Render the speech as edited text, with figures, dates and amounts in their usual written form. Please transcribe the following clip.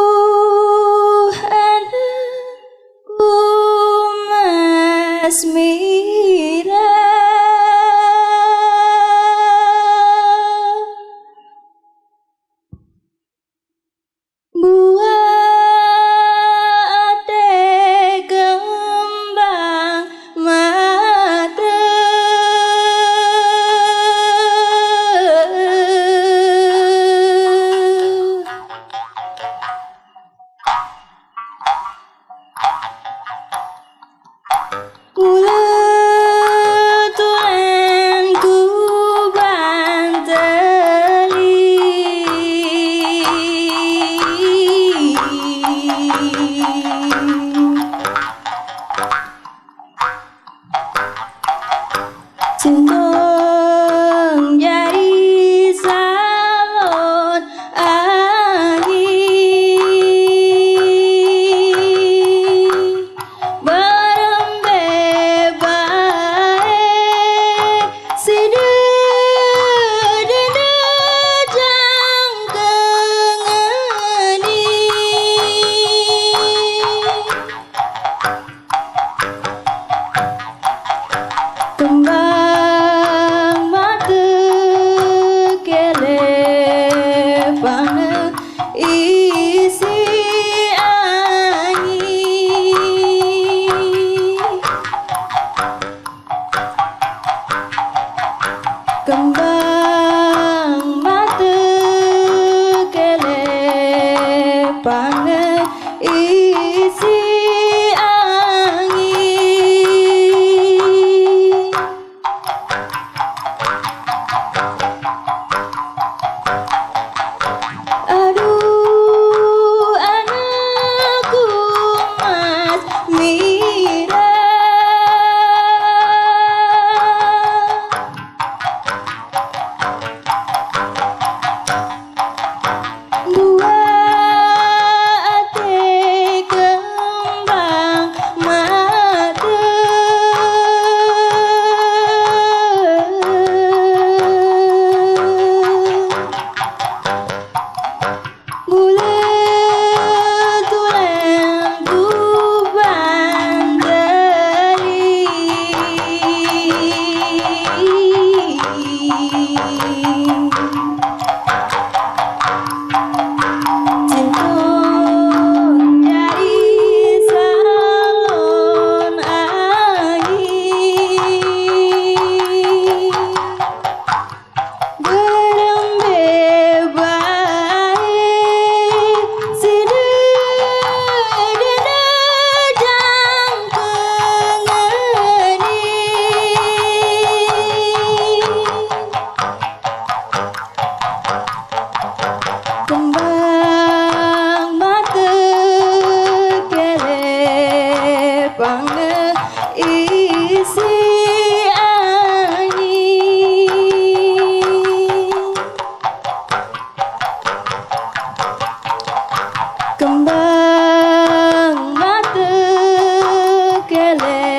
Aduh anakku Mas Mira, buah ate kembang mata. Kula tulen ku banteli, singkong jari salon angin, barembe bae sidedene jangkengeni. Kembang mata kelepana isi angin, kembang mata kelepana isi angin. Aduh anakku Mas Mira, buah ate kembang mata. Kula tulen ku banteli, singkong jari salon angin, barembe bae sidedene jangkengeni. Kembang mata kelepana isi angin, kembang mata kelepana